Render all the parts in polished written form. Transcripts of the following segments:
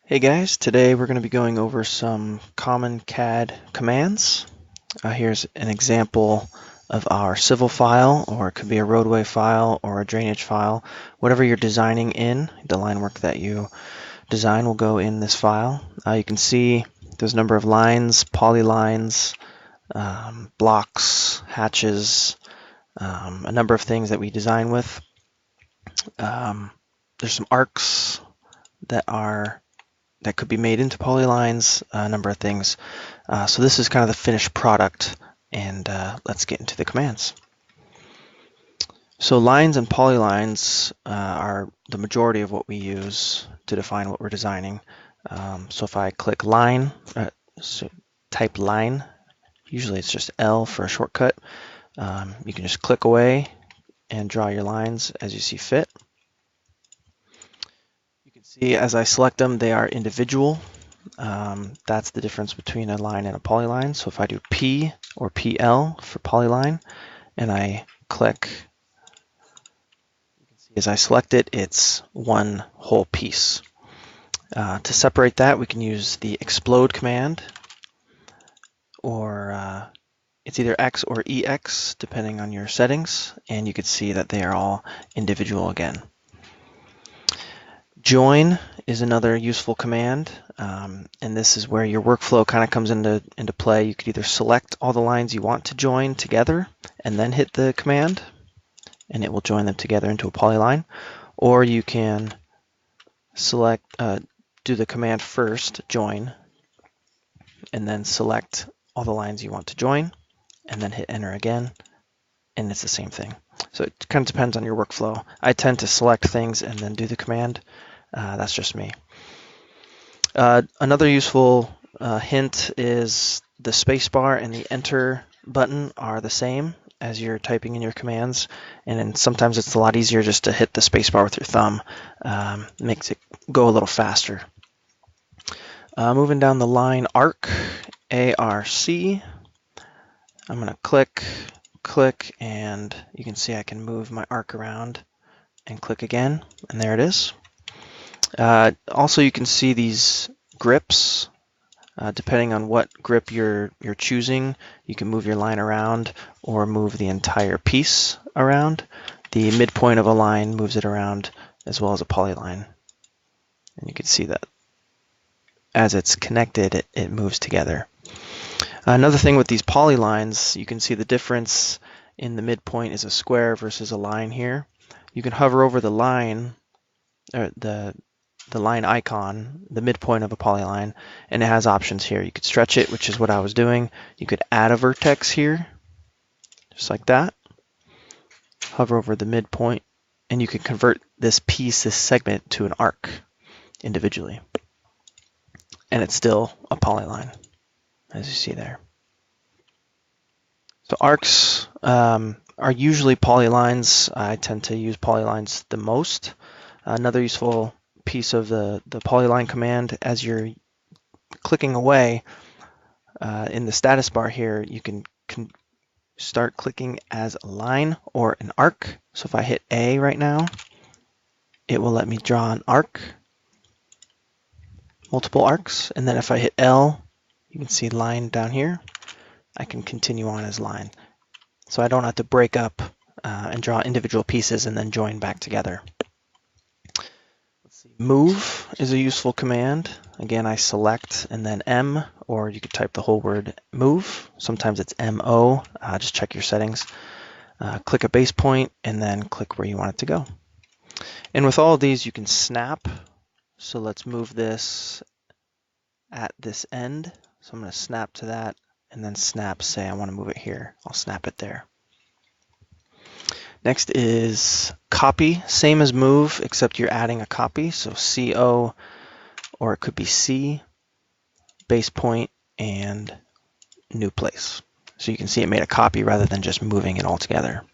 Hey guys, today we're going to be going over some common CAD commands. Here's an example of our civil file, or it could be a roadway file or a drainage file. Whatever you're designing in, the line work that you design will go in this file. You can see there's a number of lines, polylines, blocks, hatches, a number of things that we design with. There's some arcs that could be made into polylines, a number of things. So this is kind of the finished product, and let's get into the commands. So lines and polylines are the majority of what we use to define what we're designing. So if I click line, type line, usually it's just L for a shortcut. You can just click away and draw your lines as you see fit. You can see as I select them, they are individual. That's the difference between a line and a polyline. So if I do P or PL for polyline, and I click, you can see as I select it, it's one whole piece. To separate that, we can use the explode command, or it's either X or EX, depending on your settings, and you can see that they are all individual again. Join is another useful command, and this is where your workflow kind of comes into play. You could either select all the lines you want to join together and then hit the command, and it will join them together into a polyline, or you can select, do the command first, join, and then select all the lines you want to join, and then hit enter again, and it's the same thing. So it kind of depends on your workflow. I tend to select things and then do the command. That's just me. Another useful hint is the spacebar and the enter button are the same as you're typing in your commands, and then sometimes it's a lot easier just to hit the spacebar with your thumb. Makes it go a little faster. Moving down the line, arc, A-R-C. I'm going to click, and you can see I can move my arc around and click again, and there it is. Also, you can see these grips. Depending on what grip you're choosing, you can move your line around or move the entire piece around. The midpoint of a line moves it around as well as a polyline. And you can see that as it's connected, it moves together. Another thing with these polylines, you can see the difference in the midpoint is a square versus a line here. You can hover over the line, or the line icon, the midpoint of a polyline, and it has options here. You could stretch it, which is what I was doing. You could add a vertex here, just like that. Hover over the midpoint, and you can convert this piece, this segment, to an arc individually. And it's still a polyline, as you see there. So arcs are usually polylines. I tend to use polylines the most. Another useful piece of the polyline command, as you're clicking away in the status bar here, you can start clicking as a line or an arc. So if I hit A right now, it will let me draw an arc, multiple arcs, and then if I hit L, you can see line down here. I can continue on as line. So I don't have to break up and draw individual pieces and then join back together. Move is a useful command. Again, I select and then M, or you could type the whole word move. Sometimes it's M-O. Just check your settings. Click a base point and then click where you want it to go. And with all of these, you can snap. So let's move this at this end. So I'm going to snap to that and then snap, say I want to move it here. I'll snap it there. Next is copy, same as move, except you're adding a copy. So CO, or it could be C, base point, and new place. So you can see it made a copy rather than just moving it all together.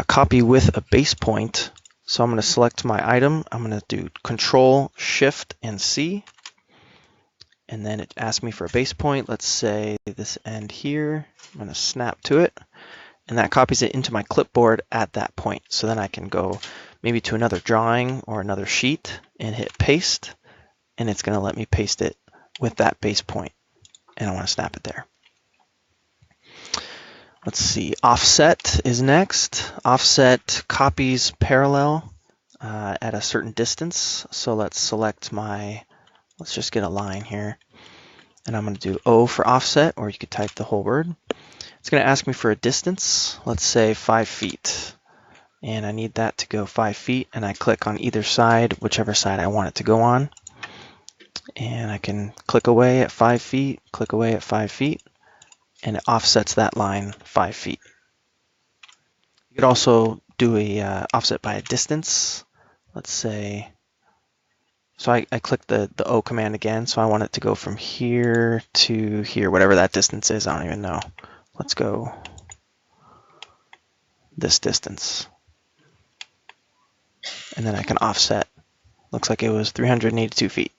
Copy with a base point. So I'm going to select my item. I'm going to do Control, Shift, and C. And then it asks me for a base point. Let's say this end here. I'm going to snap to it. And that copies it into my clipboard at that point. So then I can go maybe to another drawing or another sheet and hit paste, and it's going to let me paste it with that base point, and I want to snap it there. Let's see, offset is next. Offset copies parallel at a certain distance. So let's select let's just get a line here. And I'm going to do O for offset, or you could type the whole word. It's going to ask me for a distance, let's say 5 feet. And I need that to go 5 feet, and I click on either side, whichever side I want it to go on. And I can click away at 5 feet, click away at 5 feet, and it offsets that line 5 feet. You could also do a offset by a distance. Let's say, so I click the O command again, so I want it to go from here to here, whatever that distance is, I don't even know. Let's go this distance. And then I can offset. Looks like it was 382 feet.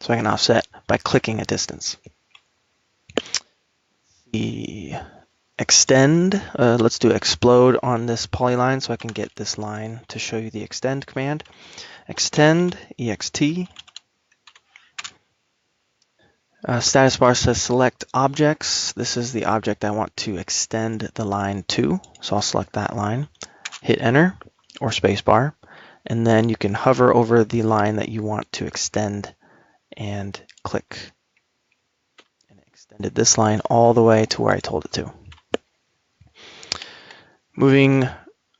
So I can offset by clicking a distance. The extend, let's do explode on this polyline so I can get this line to show you the extend command. Extend, EXT. Status bar says select objects. This is the object I want to extend the line to. So I'll select that line, hit enter or space bar, and then you can hover over the line that you want to extend and click. And it extended this line all the way to where I told it to. Moving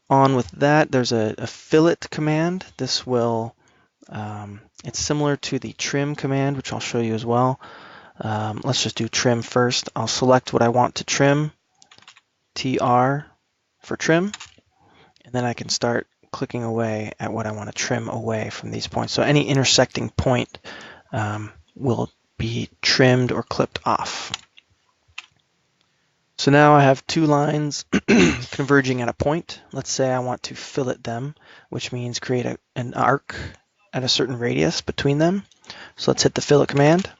on with that, there's a fillet command. This will, it's similar to the trim command, which I'll show you as well. Let's just do trim first. I'll select what I want to trim, TR for trim, and then I can start clicking away at what I want to trim away from these points. So any intersecting point will be trimmed or clipped off. So now I have two lines converging at a point. Let's say I want to fillet them, which means create an arc at a certain radius between them. So let's hit the fillet command.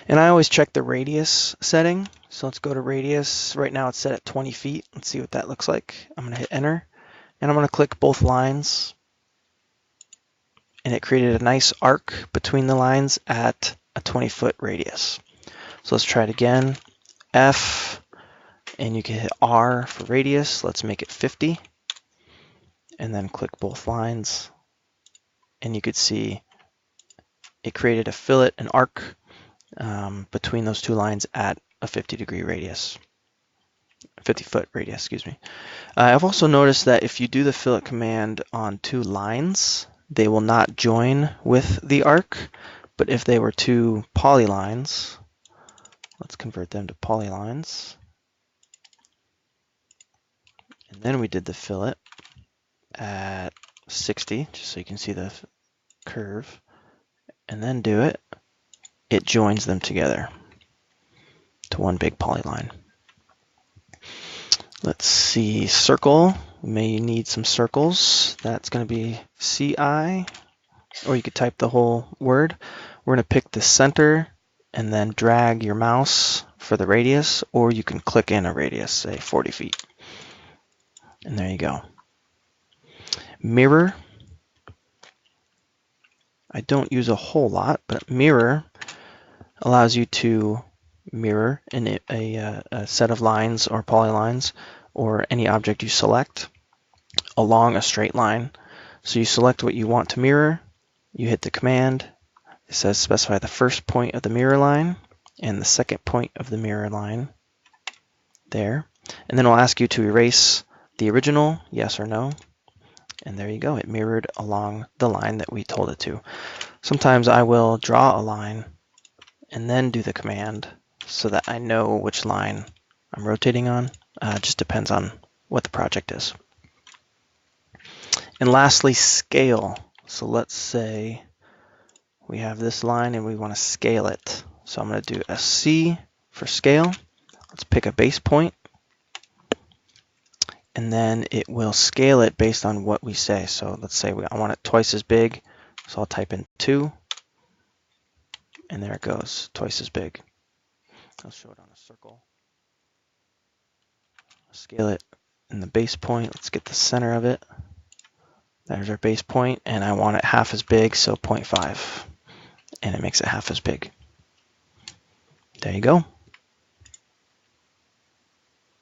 And I always check the radius setting. So let's go to radius. Right now it's set at 20 feet. Let's see what that looks like. I'm going to hit enter, and I'm going to click both lines. And it created a nice arc between the lines at a 20-foot radius. So let's try it again. F, and you can hit R for radius. Let's make it 50. And then click both lines. And you could see it created a fillet, an arc between those two lines at a 50-degree radius. 50-foot radius, excuse me. I've also noticed that if you do the fillet command on two lines, they will not join with the arc. But if they were two polylines, let's convert them to polylines. And then we did the fillet at 60, just so you can see the curve. And then do it. It joins them together to one big polyline. Let's see, circle. We may need some circles. That's going to be CI, or you could type the whole word. We're going to pick the center and then drag your mouse for the radius, or you can click in a radius, say 40 feet. And there you go. Mirror. I don't use a whole lot, but mirror allows you to mirror in a set of lines or polylines or any object you select along a straight line. So you select what you want to mirror, you hit the command. It says specify the first point of the mirror line and the second point of the mirror line there. And then it'll ask you to erase the original, yes or no. And there you go, it mirrored along the line that we told it to. Sometimes I will draw a line and then do the command so that I know which line I'm rotating on. It just depends on what the project is. And lastly, scale. So let's say we have this line and we want to scale it. So I'm going to do a C for scale. Let's pick a base point. And then it will scale it based on what we say. So let's say I want it twice as big. So I'll type in 2. And there it goes, twice as big. I'll show it on a circle. Scale it in the base point. Let's get the center of it. There's our base point, and I want it half as big, so 0.5. and it makes it half as big. There you go.